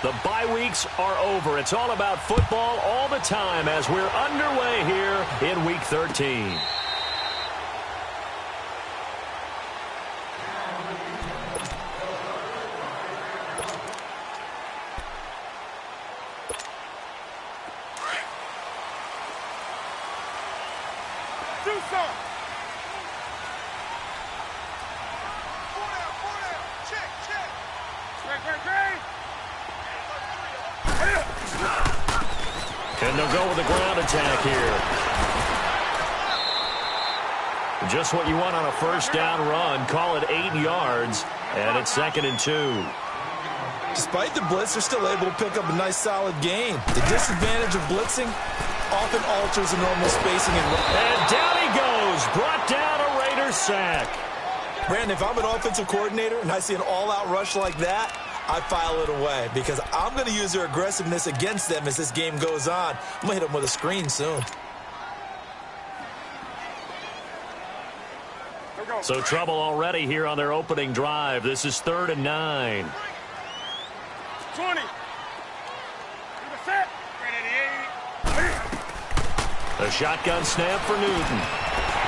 The bye weeks are over. It's all about football all the time as we're underway here in Week 13. And they'll go with the ground attack here. Just what you want on a first down run. Call it 8 yards, and it's 2nd and 2. Despite the blitz, they're still able to pick up a nice, solid gain. The disadvantage of blitzing often alters the normal spacing. And down he goes. Brought down a Raiders sack. Brandon, if I'm an offensive coordinator and I see an all-out rush like that, I file it away because I'm going to use their aggressiveness against them as this game goes on. I'm going to hit them with a screen soon. So trouble already here on their opening drive. This is 3rd and 9. 20. A shotgun snap for Newton.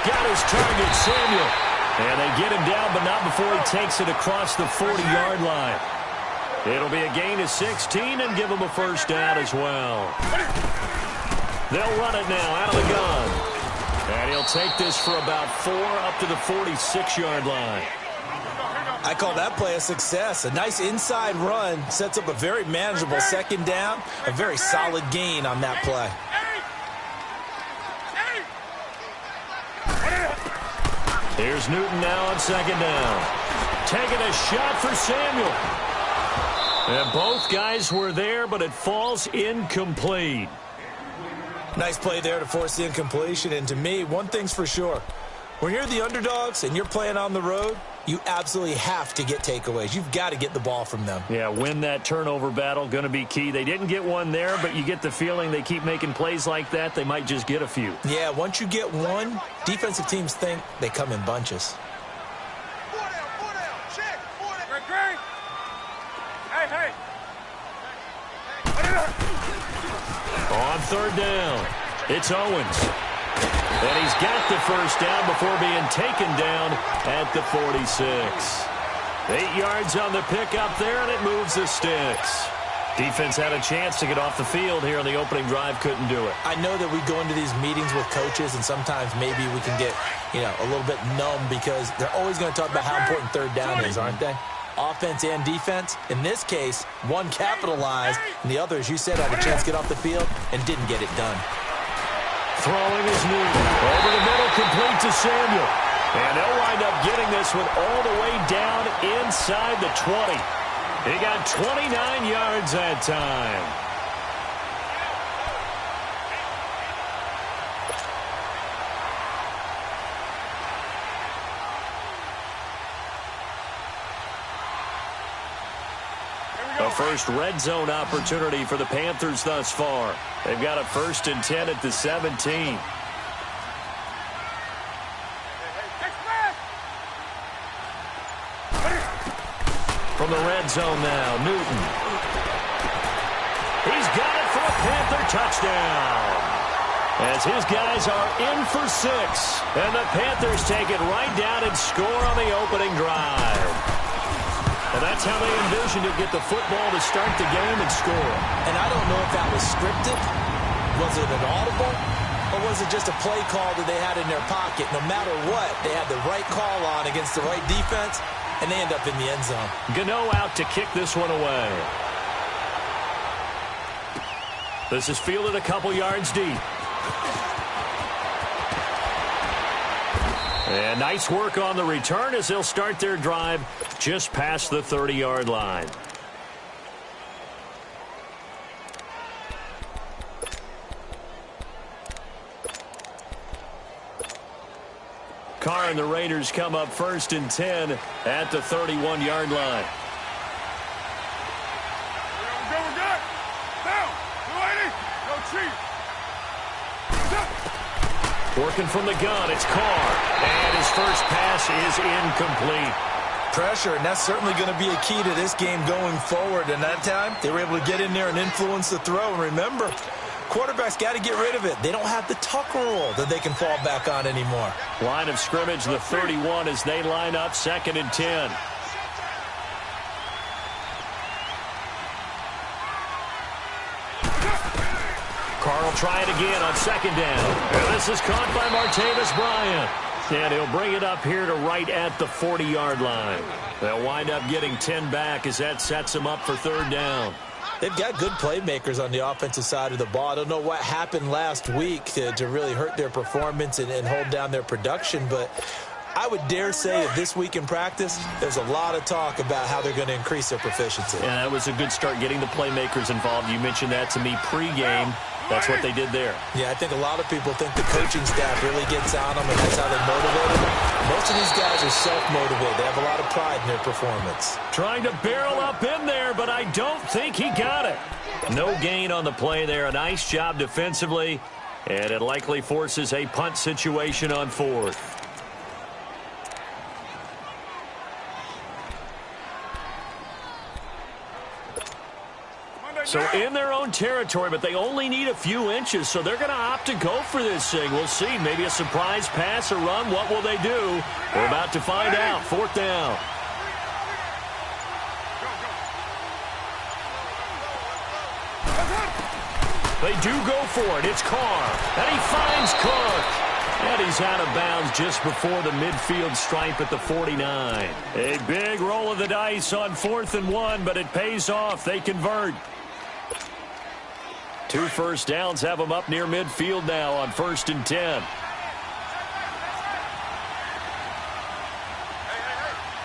Got his target, Samuel. And they get him down, but not before he takes it across the 40-yard line. It'll be a gain of 16 and give him a first down as well. They'll run it now out of the gun. And he'll take this for about 4 up to the 46-yard line. I call that play a success. A nice inside run sets up a very manageable 2nd down. A very solid gain on that play. Here's Newton now on 2nd down. Taking a shot for Samuel. And both guys were there, but it falls incomplete. Nice play there to force the incompletion. And to me, one thing's for sure. When you're the underdogs and you're playing on the road, you absolutely have to get takeaways. You've got to get the ball from them. Yeah, win that turnover battle, going to be key. They didn't get one there, but you get the feeling they keep making plays like that, they might just get a few. Yeah, once you get one, defensive teams think they come in bunches. On 3rd down, it's Owens. And he's got the first down before being taken down at the 46. 8 yards on the pickup there, and it moves the sticks. Defense had a chance to get off the field here on the opening drive, couldn't do it. I know that we go into these meetings with coaches, and sometimes maybe we can get, a little bit numb because they're always going to talk about how important 3rd down is, aren't they? Offense and defense. In this case, one capitalized, and the other, as you said, had a chance to get off the field and didn't get it done. Throwing is Newton. Over the middle, complete to Samuel. And they'll wind up getting this one all the way down inside the 20. He got 29 yards that time. A first red zone opportunity for the Panthers thus far. They've got a 1st and 10 at the 17. From the red zone now, Newton. He's got it for a Panther touchdown. As his guys are in for 6. And the Panthers take it right down and score on the opening drive. And that's how they envisioned to get the football to start the game and score. And I don't know if that was scripted. Was it an audible? Or was it just a play call that they had in their pocket? No matter what, they had the right call on against the right defense, and they end up in the end zone. Gano out to kick this one away. This is fielded a couple yards deep. And nice work on the return as they'll start their drive just past the 30-yard line. Carr and the Raiders come up 1st and 10 at the 31-yard line. We're good. Down. No cheat. Working from the gun, it's Carr. And his first pass is incomplete. pressure, and that's certainly going to be a key to this game going forward. And that time, they were able to get in there and influence the throw. And remember, quarterbacks got to get rid of it. They don't have the Tucker rule that they can fall back on anymore. Line of scrimmage, the 31 as they line up, 2nd and 10. Carr will try it again on 2nd down. And this is caught by Martavis Bryant. And he'll bring it up here to right at the 40-yard line. They'll wind up getting 10 back as that sets them up for 3rd down. They've got good playmakers on the offensive side of the ball. I don't know what happened last week to really hurt their performance and hold down their production, but I would dare say that this week in practice, there's a lot of talk about how they're going to increase their proficiency. And that was a good start getting the playmakers involved. You mentioned that to me pregame. That's what they did there. Yeah, I think a lot of people think the coaching staff really gets on them, and that's how they motivate them. Most of these guys are self-motivated. They have a lot of pride in their performance. Trying to barrel up in there, but I don't think he got it. No gain on the play there. A nice job defensively, and it likely forces a punt situation on 4th. So in their own territory, but they only need a few inches, so they're going to opt to go for this thing. We'll see. Maybe a surprise pass or run. What will they do? We're about to find out. 4th down. They do go for it. It's Carr. And he finds Cook. And he's out of bounds just before the midfield stripe at the 49. A big roll of the dice on 4th and 1, but it pays off. They convert. 2 first downs have them up near midfield now on 1st and 10.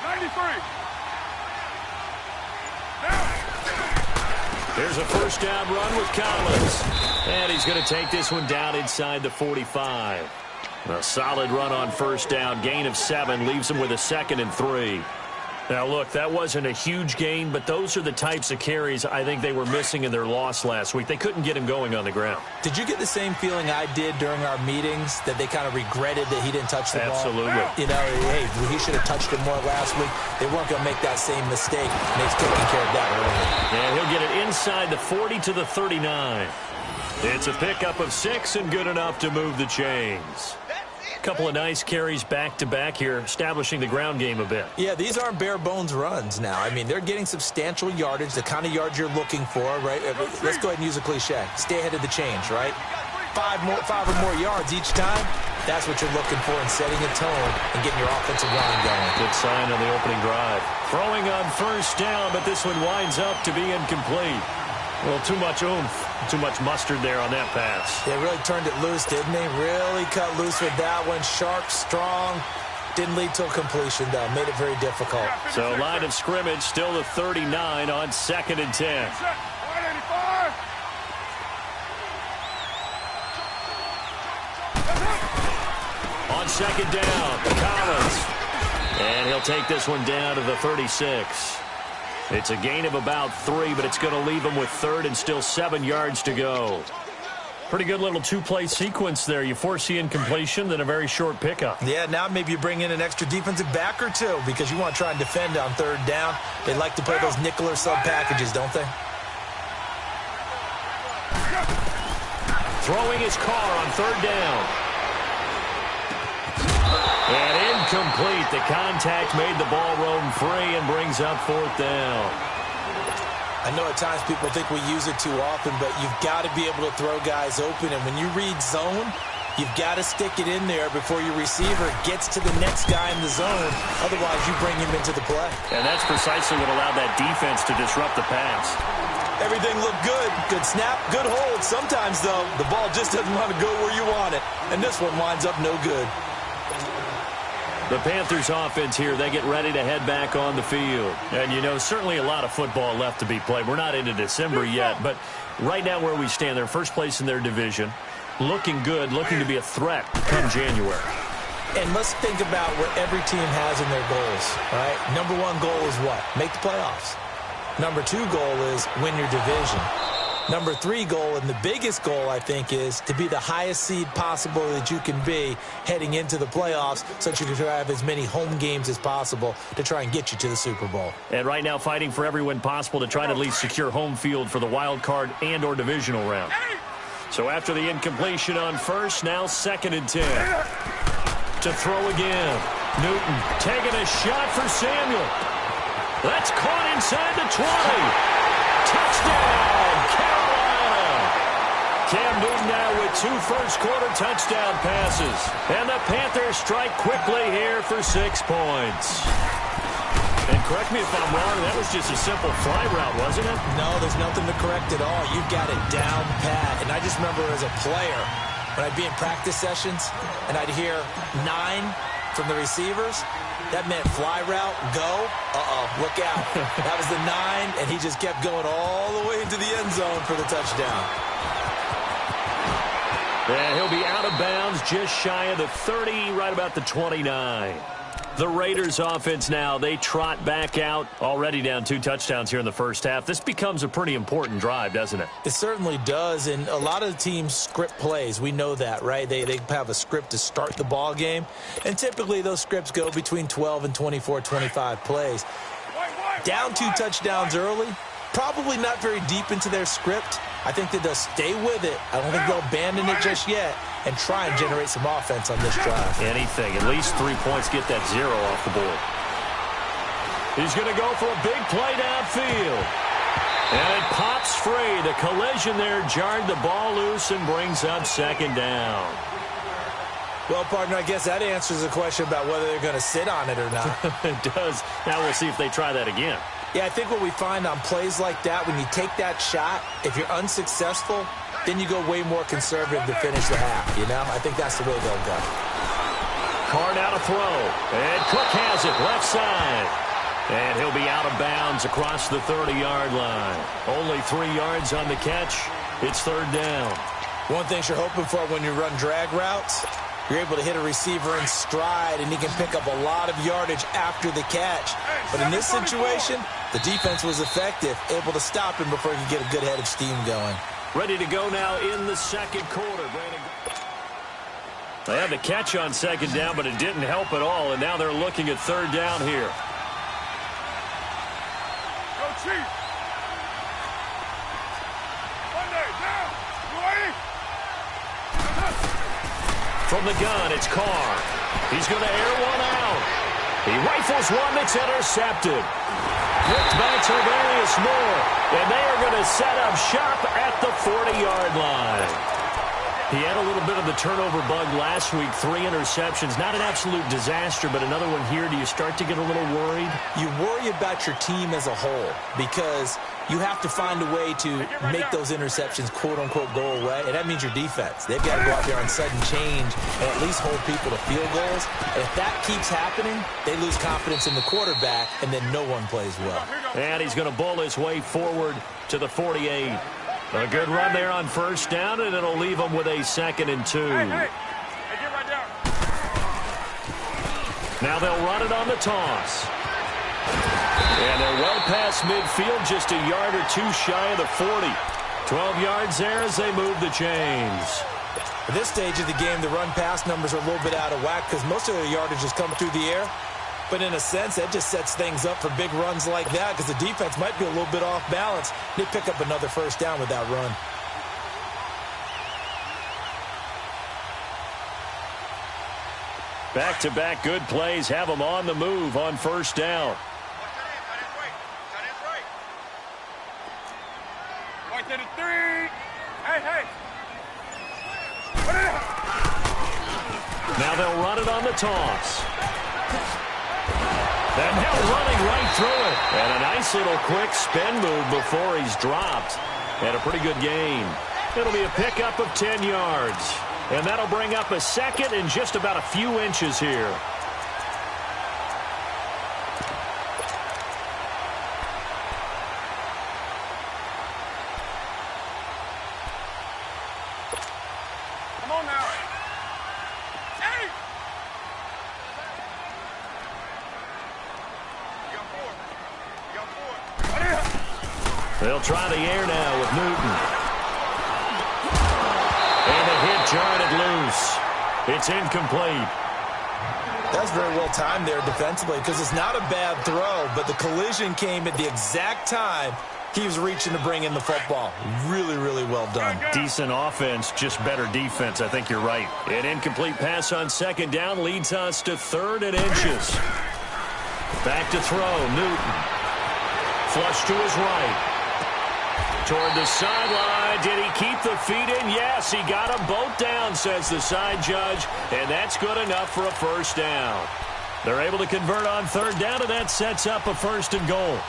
93. Here's a first down run with Collins. And he's going to take this one down inside the 45. A solid run on 1st down. Gain of 7 leaves him with a 2nd and 3. Now, look, that wasn't a huge gain, but those are the types of carries I think they were missing in their loss last week. They couldn't get him going on the ground. Did you get the same feeling I did during our meetings, that they kind of regretted that he didn't touch the ball? Absolutely. You know, hey, he should have touched it more last week. They weren't going to make that same mistake. Nate's taking care of that early. And he'll get it inside the 40 to the 39. It's a pickup of 6 and good enough to move the chains. Couple of nice carries back-to-back here, establishing the ground game a bit. Yeah, these aren't bare-bones runs now. I mean, they're getting substantial yardage, the kind of yards you're looking for, right? Let's go ahead and use a cliche. Stay ahead of the change, right? 5 or more yards each time. That's what you're looking for in setting a tone and getting your offensive line going. Good sign on the opening drive. Throwing on 1st down, but this one winds up to be incomplete. Well, too much oomph, too much mustard there on that pass. They really turned it loose, didn't they? Really cut loose with that one. Sharp, strong. Didn't lead to a completion, though. Made it very difficult. So line of scrimmage still the 39 on 2nd and 10. 185. On 2nd down, Collins. And he'll take this one down to the 36. It's a gain of about 3, but it's going to leave him with 3rd and still 7 yards to go. Pretty good little 2-play sequence there. You force the incompletion, then a very short pickup. Yeah, now maybe you bring in an extra defensive back or 2 because you want to try and defend on 3rd down. They like to play those nickel or sub packages, don't they? Throwing his Carr on 3rd down. And incomplete. The contact made the ball roam free and brings up 4th down. I know at times people think we use it too often, but you've got to be able to throw guys open. And when you read zone, you've got to stick it in there before your receiver gets to the next guy in the zone. Otherwise, you bring him into the play. And that's precisely what allowed that defense to disrupt the pass. Everything looked good. Good snap, good hold. Sometimes, though, the ball just doesn't want to go where you want it. And this one winds up no good. The Panthers offense here, they get ready to head back on the field. And, you know, certainly a lot of football left to be played. We're not into December yet, but right now where we stand, they're first place in their division. Looking good, looking to be a threat come January. And let's think about what every team has in their goals, right? Number 1 goal is what? Make the playoffs. Number 2 goal is win your division. Number 3 goal, and the biggest goal, I think, is to be the highest seed possible that you can be heading into the playoffs so that you can have as many home games as possible to try and get you to the Super Bowl. And right now fighting for every win possible to try to at least secure home field for the wild card and or divisional round. So after the incompletion on first, now 2nd and 10. To throw again. Newton taking a shot for Samuel. That's caught inside the 20. Touchdown, Carolina. Cam Newton now with 2 first-quarter touchdown passes. And the Panthers strike quickly here for 6 points. And correct me if I'm wrong, that was just a simple fly route, wasn't it? No, there's nothing to correct at all. You've got it down pat. And I just remember as a player, when I'd be in practice sessions and I'd hear 9 from the receivers, that meant fly route, go, look out. That was the 9, and he just kept going all the way into the end zone for the touchdown. And he'll be out of bounds just shy of the 30, right about the 29. The Raiders offense now, they trot back out, already down 2 touchdowns here in the first half. This becomes a pretty important drive, doesn't it? It certainly does, and a lot of the teams script plays. We know that, right? They have a script to start the ball game, and typically those scripts go between 12 and 24, 25 plays. Down 2 touchdowns early, probably not very deep into their script. I think that they'll stay with it. I don't think they'll abandon it just yet and try and generate some offense on this drive. Anything. At least 3 points, get that 0 off the board. He's going to go for a big play downfield. And it pops free. The collision there jarred the ball loose and brings up 2nd down. Well, partner, I guess that answers the question about whether they're going to sit on it or not. It does. Now we'll see if they try that again. Yeah, I think what we find on plays like that, when you take that shot, if you're unsuccessful, then you go way more conservative to finish the half, you know? I think that's the way they'll go. Carr now to throw. And Cook has it left side. And he'll be out of bounds across the 30-yard line. Only 3 yards on the catch. It's 3rd down. One thing you're hoping for when you run drag routes, you're able to hit a receiver in stride, and he can pick up a lot of yardage after the catch. But in this situation, the defense was effective, able to stop him before he could get a good head of steam going. Ready to go now in the 2nd quarter. Brandon. They had the catch on 2nd down, but it didn't help at all, and now they're looking at 3rd down here. Go Chiefs! Monday, down! You ready? From the gun, it's Carr. He's going to air one out. He rifles one that's intercepted. Ripped by Tarvarius Moore. And they are going to set up shop at the 40-yard line. He had a little bit of the turnover bug last week, 3 interceptions. Not an absolute disaster, but another one here. Do you start to get a little worried? You worry about your team as a whole because you have to find a way to make those interceptions, quote-unquote, go away, and that means your defense. They've got to go out there on sudden change and at least hold people to field goals. And if that keeps happening, they lose confidence in the quarterback, and then no one plays well. And he's going to bowl his way forward to the 48. A good run there on 1st down, and it'll leave them with a 2nd and 2. Hey, get right down. Now they'll run it on the toss. And they're well past midfield, just a yard or 2 shy of the 40. 12 yards there as they move the chains. At this stage of the game, the run-pass numbers are a little bit out of whack because most of their yardage has come through the air. But in a sense, that just sets things up for big runs like that because the defense might be a little bit off balance. They pick up another 1st down with that run. Back-to-back good plays have them on the move on 1st down. Right to the 3. Hey. Now they'll run it on the toss. And now running right through it. And a nice little quick spin move before he's dropped. And a pretty good gain. It'll be a pickup of 10 yards. And that'll bring up a 2nd and just about a few inches here. Come on now. Hey! You got 4. They'll try the air now with Newton. close. It's incomplete. That's very well timed there defensively because it's not a bad throw, but the collision came at the exact time he was reaching to bring in the football. Really, really well done. Decent offense, just better defense. I think you're right. An incomplete pass on second down leads us to 3rd and inches. Back to throw, Newton. Flush to his right. Toward the sideline. Did he keep the feet in? Yes, he got them both down, says the side judge, and that's good enough for a first down. They're able to convert on 3rd down, and that sets up a 1st and goal.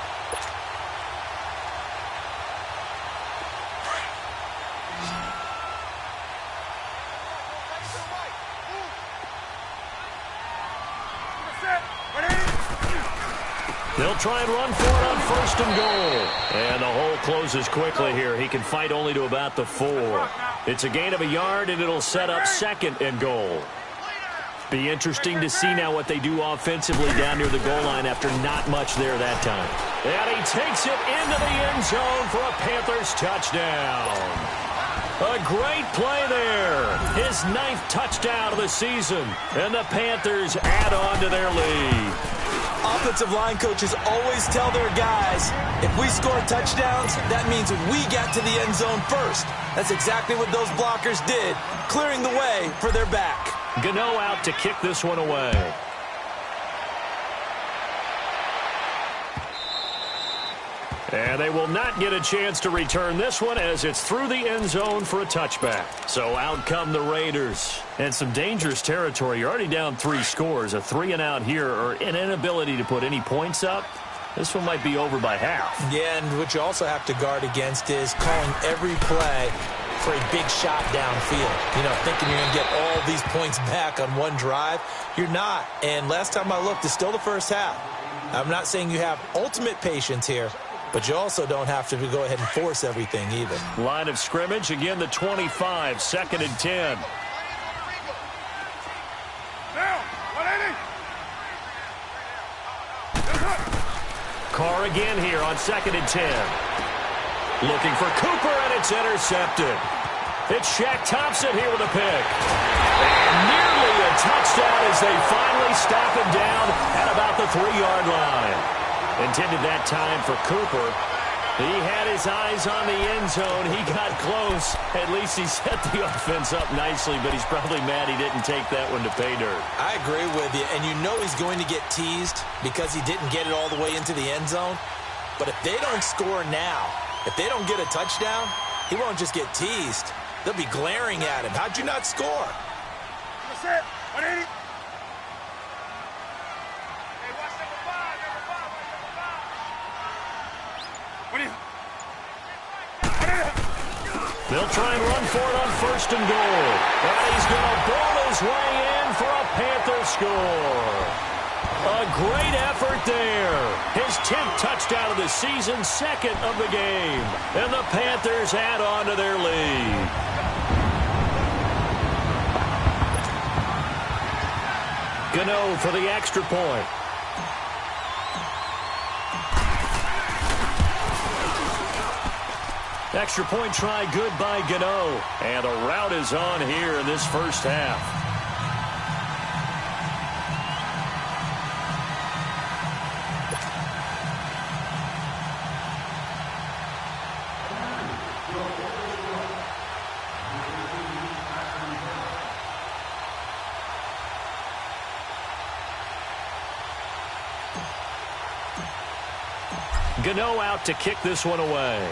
They'll try and run for it on 1st and goal. And the hole closes quickly here. He can fight only to about the 4. It's a gain of a yard, and it'll set up 2nd and goal. Be interesting to see now what they do offensively down near the goal line after not much there that time. And he takes it into the end zone for a Panthers touchdown. A great play there. His 9th touchdown of the season. And the Panthers add on to their lead. Offensive line coaches always tell their guys, if we score touchdowns, that means we got to the end zone first. That's exactly what those blockers did, clearing the way for their back. Gano out to kick this one away. And they will not get a chance to return this one as it's through the end zone for a touchback. So out come the Raiders. And some dangerous territory. You're already down 3 scores. A 3-and-out here or an inability to put any points up. This one might be over by half. Yeah, and what you also have to guard against is calling every play for a big shot downfield. You know, thinking you're going to get all these points back on one drive. You're not. And last time I looked, it's still the first half. I'm not saying you have ultimate patience here, but you also don't have to go ahead and force everything either. Line of scrimmage, again the 25, 2nd and 10. Carr again here on 2nd and 10. Looking for Cooper, and it's intercepted. It's Shaq Thompson here with a pick. And nearly a touchdown as they finally stop him down at about the 3-yard line. Intended that time for Cooper. He had his eyes on the end zone. He got close. At least he set the offense up nicely, but he's probably mad he didn't take that one to pay dirt. I agree with you, and you know he's going to get teased because he didn't get it all the way into the end zone. But if they don't score now, if they don't get a touchdown, he won't just get teased. They'll be glaring at him. How'd you not score? That's it. 180. Hey, watch number 5. They'll try and run for it on 1st and goal. And he's going to ball his way in for a Panther score. A great effort there. His 10th touchdown of the season, 2nd of the game. And the Panthers add on to their lead. Gano for the extra point. Extra point try good by Gano. And a rout is on here in this first half. Gano out to kick this one away.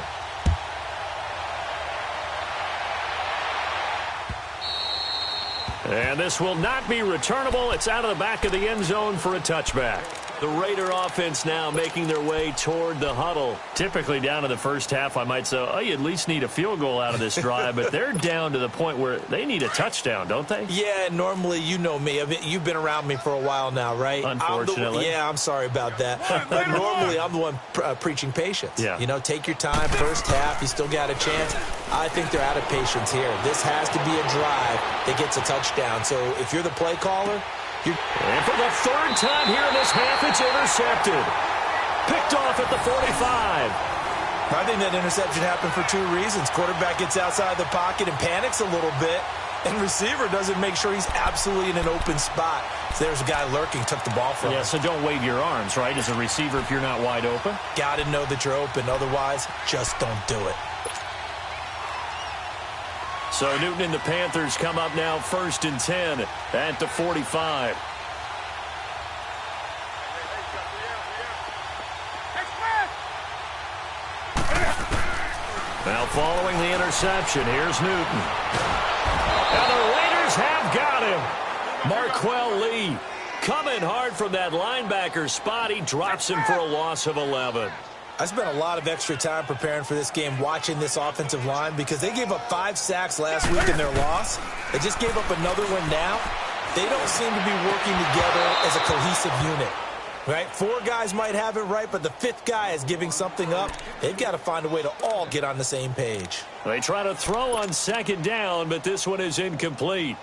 And this will not be returnable. It's out of the back of the end zone for a touchback. The Raider offense now making their way toward the huddle. Typically down in the first half, I might say, oh, you at least need a field goal out of this drive. But they're down to the point where they need a touchdown, don't they? Yeah, normally, you know me. You've been around me for a while now, right? Unfortunately. I'm sorry about that. But normally, I'm the one preaching patience. Yeah. You know, take your time. First half, you still got a chance. I think they're out of patience here. This has to be a drive that gets a touchdown. So if you're the play caller, and for the 3rd time here in this half, it's intercepted. Picked off at the 45. I think that interception happened for 2 reasons. Quarterback gets outside the pocket and panics a little bit. And receiver doesn't make sure he's absolutely in an open spot. So there's a guy lurking, took the ball from him. Yeah, so don't wave your arms, right, as a receiver if you're not wide open. Got to know that you're open. Otherwise, just don't do it. So Newton and the Panthers come up now 1st and 10 at the 45. Now following the interception, here's Newton. And the Raiders have got him. Marquell Lee coming hard from that linebacker spot. He drops him for a loss of 11. I spent a lot of extra time preparing for this game watching this offensive line because they gave up 5 sacks last week in their loss. They just gave up another one now. They don't seem to be working together as a cohesive unit. Right? 4 guys might have it right, but the 5th guy is giving something up. They've got to find a way to all get on the same page. They try to throw on 2nd down, but this one is incomplete.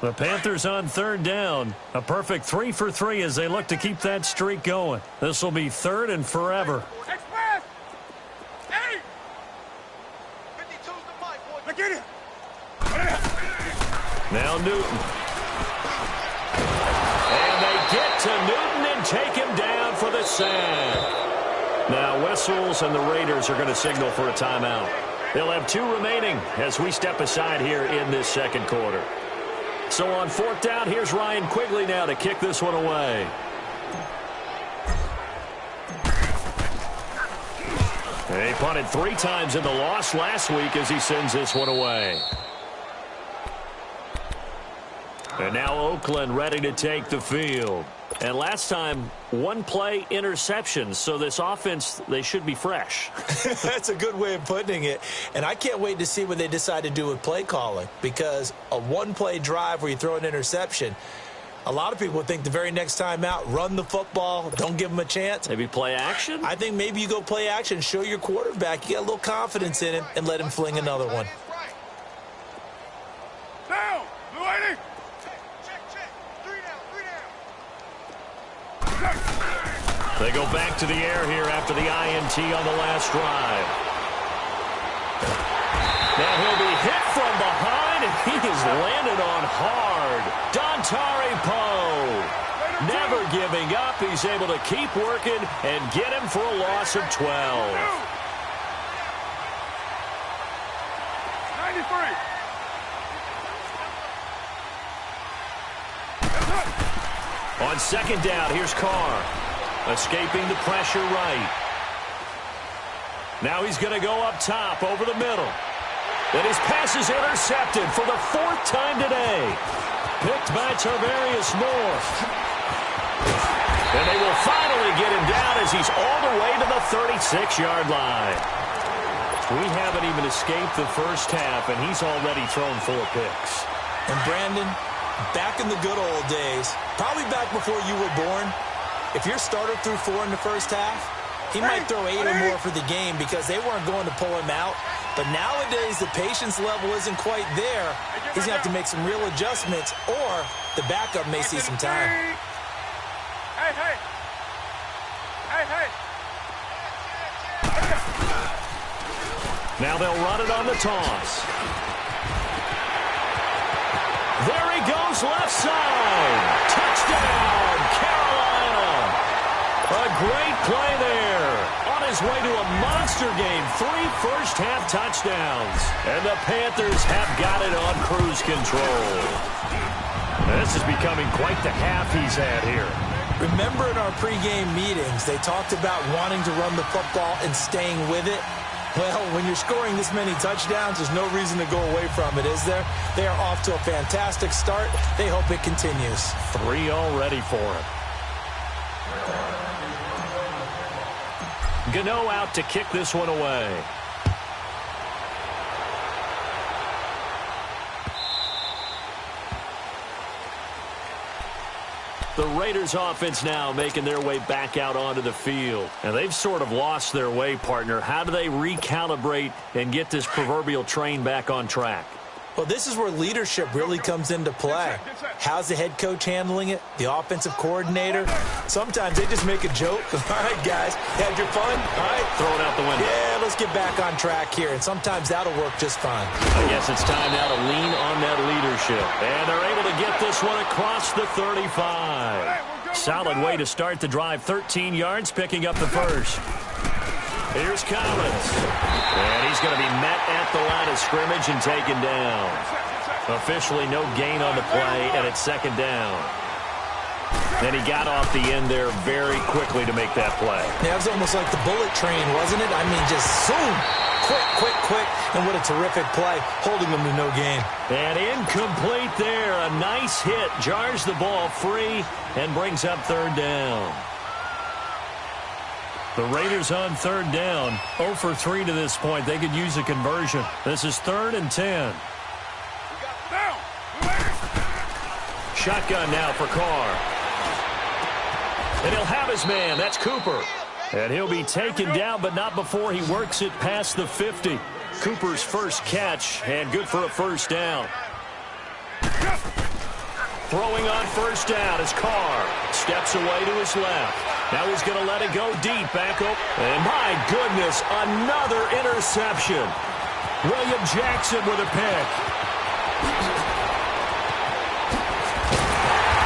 The Panthers on 3rd down. A perfect 3 for 3 as they look to keep that streak going. This will be 3rd and forever. Express! Hey! 52's the mic, boy. Look at him! Now Newton. And they get to Newton and take him down for the sack. Now whistles and the Raiders are going to signal for a timeout. They'll have 2 remaining as we step aside here in this 2nd quarter. So on 4th down, here's Ryan Quigley now to kick this one away. And he punted 3 times in the loss last week as he sends this one away. And now Oakland ready to take the field. And last time, 1 play interception. So this offense, they should be fresh. That's a good way of putting it. And I can't wait to see what they decide to do with play calling. Because a 1-play drive where you throw an interception, a lot of people would think the very next time out, run the football, don't give them a chance. Maybe play action? I think maybe you go play action, show your quarterback, you got a little confidence in him, and let him fling another one. Down! Blue 80! They go back to the air here after the INT on the last drive. Now he'll be hit from behind, and he is landed on hard. Dontari Poe, never giving up. He's able to keep working and get him for a loss of 12. 93. On 2nd down, here's Carr. Escaping the pressure right. Now he's going to go up top over the middle. And his pass is intercepted for the 4th time today. Picked by Tarvarius Moore. And they will finally get him down as he's all the way to the 36-yard line. We haven't even escaped the first half, and he's already thrown 4 picks. And Brandon, back in the good old days, probably back before you were born, if your starter threw 4 in the first half, he might throw 8 or more for the game because they weren't going to pull him out. But nowadays, the patience level isn't quite there. He's going to have to make some real adjustments, or the backup may see some time. Hey, hey! Hey, hey! Now they'll run it on the toss. There he goes, left side. Touchdown, Carolina. A great play there. On his way to a monster game. 3 first-half touchdowns. And the Panthers have got it on cruise control. This is becoming quite the half he's had here. Remember in our pregame meetings, they talked about wanting to run the football and staying with it? Well, when you're scoring this many touchdowns, there's no reason to go away from it, is there? They are off to a fantastic start. They hope it continues. 3 already for him. Gano out to kick this one away. The Raiders offense now making their way back out onto the field. And they've sort of lost their way, partner. How do they recalibrate and get this proverbial train back on track? Well, this is where leadership really comes into play. How's the head coach handling it? The offensive coordinator? Sometimes they just make a joke. All right, guys, had your fun? All right. Throw it out the window. Yeah, let's get back on track here, and sometimes that'll work just fine. I guess it's time now to lean on that leadership. And they're able to get this one across the 35. Solid way to start the drive. 13 yards, picking up the first. Here's Collins. And he's going to be met at the line of scrimmage and taken down. Officially no gain on the play, and it's second down. And he got off the end there very quickly to make that play. Yeah, it was almost like the bullet train, wasn't it? I mean, just zoom. Quick. And what a terrific play, holding them to no gain. And incomplete there. A nice hit. Jars the ball free and brings up third down. The Raiders on third down, 0 for 3 to this point. They could use a conversion. This is 3rd and 10. Shotgun now for Carr. And he'll have his man. That's Cooper. And he'll be taken down, but not before he works it past the 50. Cooper's first catch, and good for a first down. Throwing on first down is Carr. Steps away to his left. Now he's going to let it go deep. Back up. And my goodness, another interception. William Jackson with a pick.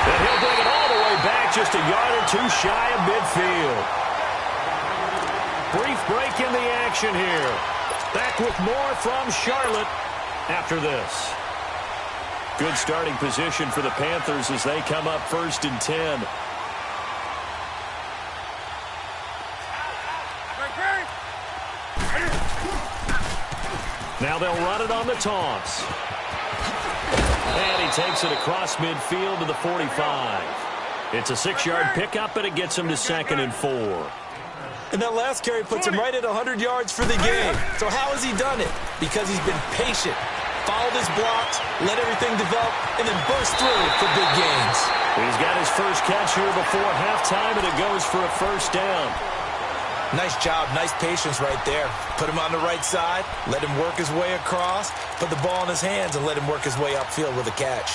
And he'll bring it all the way back, just a yard or two shy of midfield. Brief break in the action here. Back with more from Charlotte after this. Good starting position for the Panthers as they come up 1st and 10. Now they'll run it on the toss. And he takes it across midfield to the 45. It's a 6-yard pickup, and it gets him to 2nd and 4. And that last carry puts him right at 100 yards for the game. So how has he done it? Because he's been patient, followed his blocks, let everything develop, and then burst through for big gains. He's got his first catch here before halftime, and it goes for a first down. Nice job, nice patience right there. Put him on the right side, let him work his way across, put the ball in his hands, and let him work his way upfield with a catch.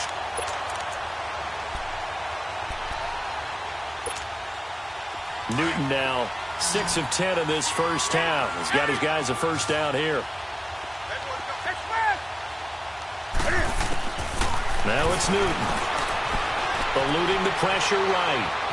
Newton now 6 of 10 in this first half. He's got his guys a first down here. Now it's Newton. Eluding the pressure right.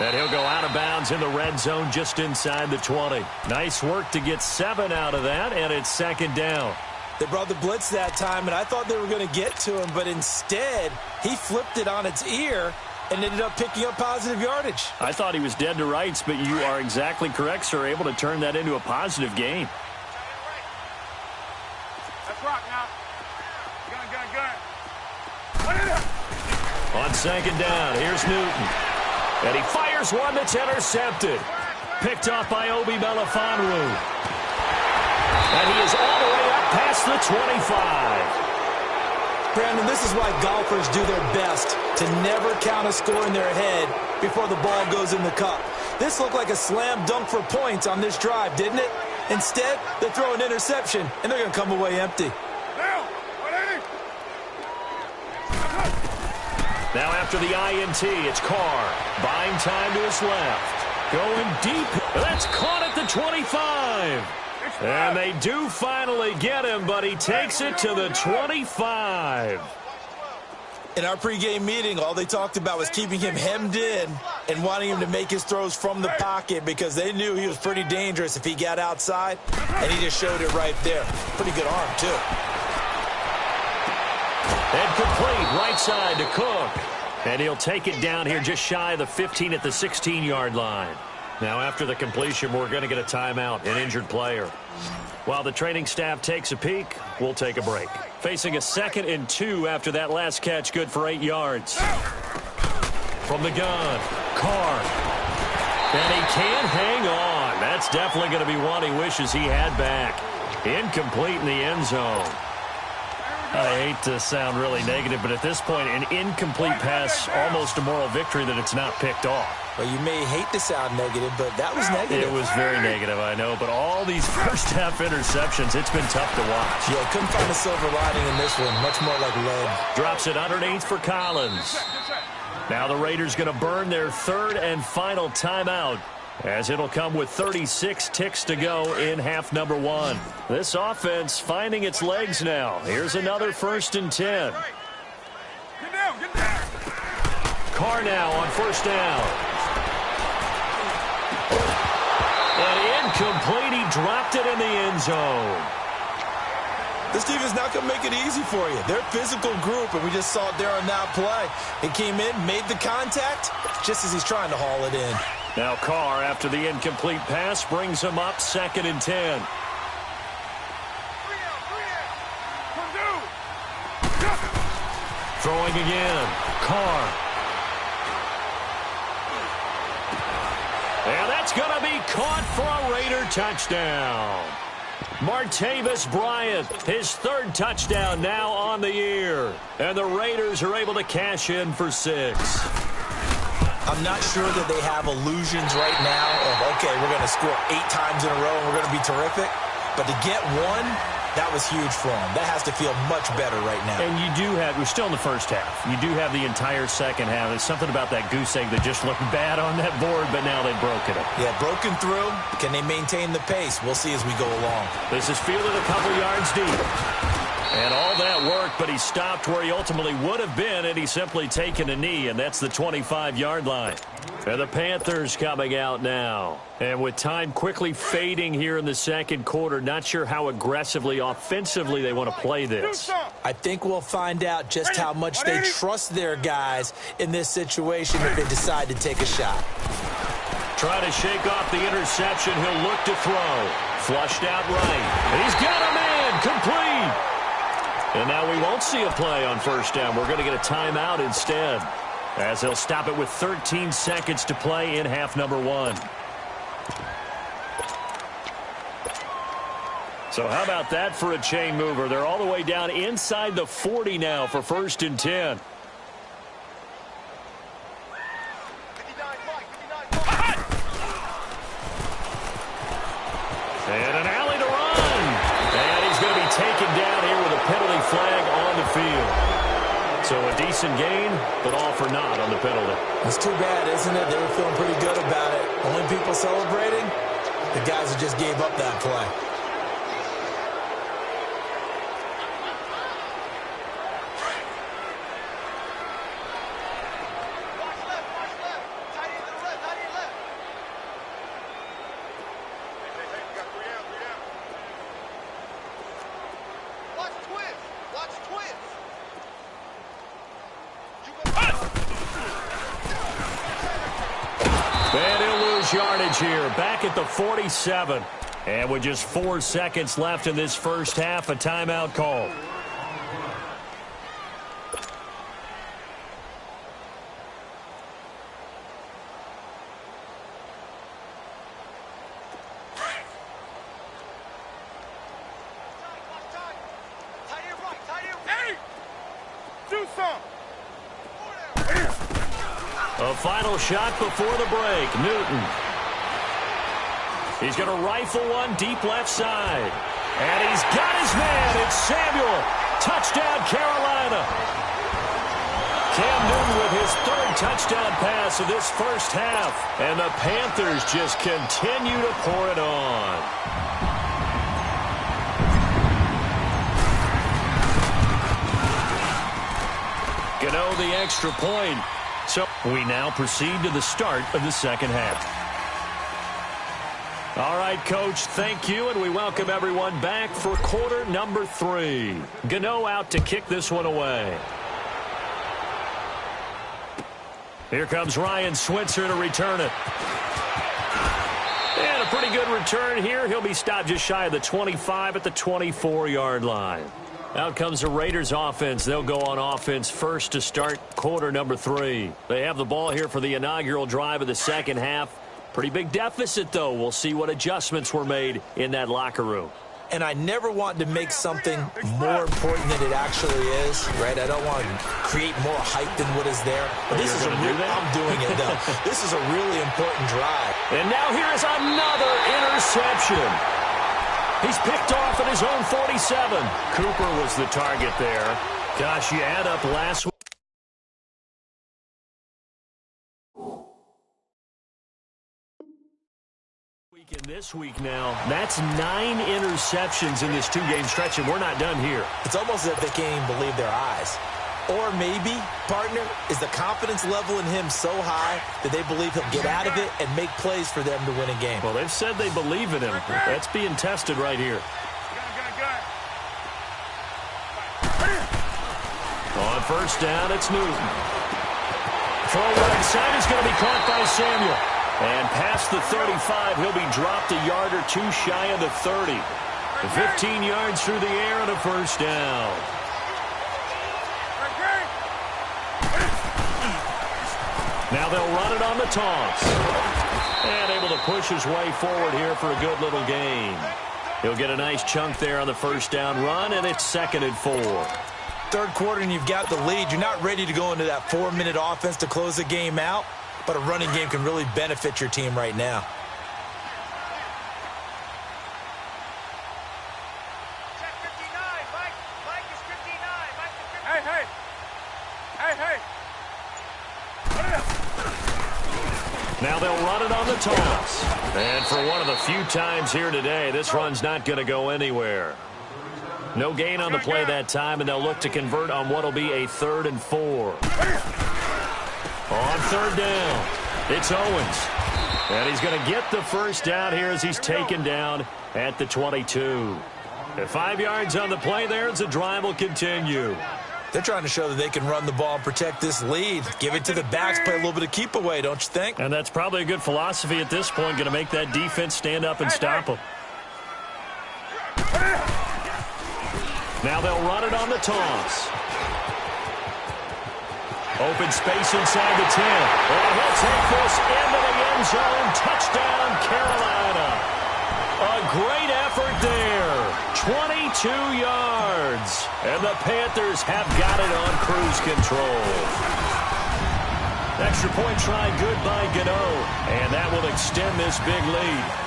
And he'll go out of bounds in the red zone just inside the 20. Nice work to get 7 out of that, and it's 2nd down. They brought the blitz that time, and I thought they were going to get to him, but instead he flipped it on its ear and ended up picking up positive yardage. I thought he was dead to rights, but you are exactly correct, sir. Able to turn that into a positive gain. Let's rock now. Gun. On 2nd down, here's Newton. And he fires one that's intercepted. Picked off by Obi Melifonwu. And he is all the way up past the 25. Brandon, this is why golfers do their best to never count a score in their head before the ball goes in the cup. This looked like a slam dunk for points on this drive, didn't it? Instead, they throw an interception, and they're going to come away empty. Now after the INT, it's Carr. Buying time to his left. Going deep. That's caught at the 25. And they do finally get him, but he takes it to the 25. In our pregame meeting, all they talked about was keeping him hemmed in and wanting him to make his throws from the pocket because they knew he was pretty dangerous if he got outside, and he just showed it right there. Pretty good arm, too. And complete right side to Cook. And he'll take it down here just shy of the 15 at the 16-yard line. Now after the completion, we're going to get a timeout, an injured player. While the training staff takes a peek, we'll take a break. Facing a 2nd and 2 after that last catch, good for 8 yards. From the gun, Carr. And he can't hang on. That's definitely going to be one he wishes he had back. Incomplete in the end zone. I hate to sound really negative, but at this point, an incomplete pass, almost a moral victory that it's not picked off. Well, you may hate to sound negative, but that was negative. It was very negative, I know, but all these first-half interceptions, it's been tough to watch. Yeah, couldn't find a silver lining in this one. Much more like lead. Drops it underneath for Collins. Now the Raiders going to burn their third and final timeout, as it'll come with 36 ticks to go in half number one. This offense finding its legs now. Here's another 1st and 10. Get down. Carr now on 1st down. And incomplete. He dropped it in the end zone. This defense not going to make it easy for you. They're a physical group, and we just saw it there on that play. He came in, made the contact, just as he's trying to haul it in. Now Carr, after the incomplete pass, brings him up 2nd and 10. Throwing again. Carr. And that's going to be caught for a Raider touchdown. Martavis Bryant, his 3rd touchdown now on the year. And the Raiders are able to cash in for 6. I'm not sure that they have illusions right now of, okay, we're going to score 8 times in a row and we're going to be terrific. But to get one, that was huge for them. That has to feel much better right now. And you do have, we're still in the first half. You do have the entire second half. There's something about that goose egg that just looked bad on that board, but now they've broken it. Yeah, broken through. Can they maintain the pace? We'll see as we go along. This is fielded a couple yards deep. And all that worked, but he stopped where he ultimately would have been, and he's simply taken a knee, and that's the 25-yard line. And the Panthers coming out now. And with time quickly fading here in the second quarter, not sure how aggressively, offensively they want to play this. I think we'll find out just how much they trust their guys in this situation if they decide to take a shot. Trying to shake off the interception. He'll look to throw. Flushed out right. He's got a man. Complete. And now we won't see a play on 1st down. We're going to get a timeout instead, as they'll stop it with 13 seconds to play in half number one. So how about that for a chain mover? They're all the way down inside the 40 now for 1st and 10. And an alley to run. And he's going to be taken down here with a penalty flag on the field. So a decent gain, but all for naught on the penalty. It's too bad, isn't it? They were feeling pretty good about it. Only people celebrating, the guys who just gave up that play. Yardage here, back at the 47. And with just 4 seconds left in this first half, a timeout call. A final shot before the break. Newton. He's going to rifle one deep left side. And he's got his man. It's Samuel. Touchdown, Carolina. Cam Newton with his 3rd touchdown pass of this first half. And the Panthers just continue to pour it on. Gano the extra point. So we now proceed to the start of the second half. All right, Coach, thank you, and we welcome everyone back for quarter number 3. Gano out to kick this one away. Here comes Ryan Switzer to return it. And a pretty good return here. He'll be stopped just shy of the 25 at the 24-yard line. Out comes the Raiders offense. They'll go on offense first to start quarter number 3. They have the ball here for the inaugural drive of the second half. Pretty big deficit, though. We'll see what adjustments were made in that locker room. and I never want to make something more important than it actually is, right? I don't want to create more hype than what is there. But this is I'm doing it, though. This is a really important drive. And now here is another interception. He's picked off at his own 47. Cooper was the target there. Gosh, you add up last week. In this week now, that's 9 interceptions in this 2-game stretch, and we're not done here. It's almost as if they can't even believe their eyes. Or maybe, partner, is the confidence level in him so high that they believe he'll get out of it and make plays for them to win a game. Well, they've said they believe in him. That's being tested right here. On first down, it's Newton. Throw right side is going to be caught by Samuel. And past the 35, he'll be dropped a yard or 2 shy of the 30. 15 yards through the air and a first down. Now they'll run it on the toss. And able to push his way forward here for a good little gain. He'll get a nice chunk there on the first down run, and it's 2nd and 4. Third quarter and you've got the lead. You're not ready to go into that 4-minute offense to close the game out, but a running game can really benefit your team right now. Now they'll run it on the toss. And for one of the few times here today, this run's not going to go anywhere. No gain on the play that time, and they'll look to convert on what will be a 3rd and 4. On third down, it's Owens. And he's going to get the first down here as he's taken down at the 22. At 5 yards on the play there, as the drive will continue. They're trying to show that they can run the ball and protect this lead. Give it to the backs, play a little bit of keep away, don't you think? And that's probably a good philosophy at this point, going to make that defense stand up and stop them. Now they'll run it on the toss. Open space inside the 10. And he'll take this into the end zone. Touchdown, Carolina. A great effort there. 22 yards. And the Panthers have got it on cruise control. Extra point try good by Gano. And that will extend this big lead.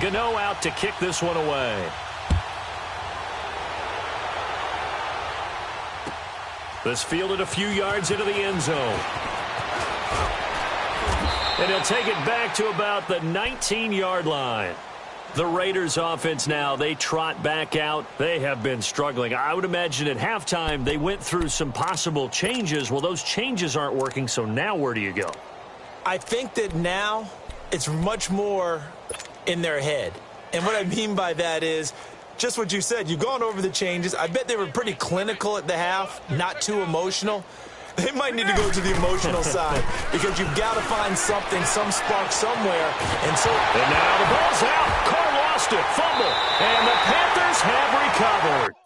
Gano out to kick this one away. This fielded a few yards into the end zone. And he'll take it back to about the 19-yard line. The Raiders offense now, they trot back out. They have been struggling. I would imagine at halftime they went through some possible changes. Well, those changes aren't working, so now where do you go? I think that now it's much more in their head. And what I mean by that is just what you said. You've gone over the changes. I bet they were pretty clinical at the half, not too emotional. They might need to go to the emotional side because you've got to find something, some spark somewhere. And now the ball's out. Carr lost it. Fumble. And the Panthers have recovered.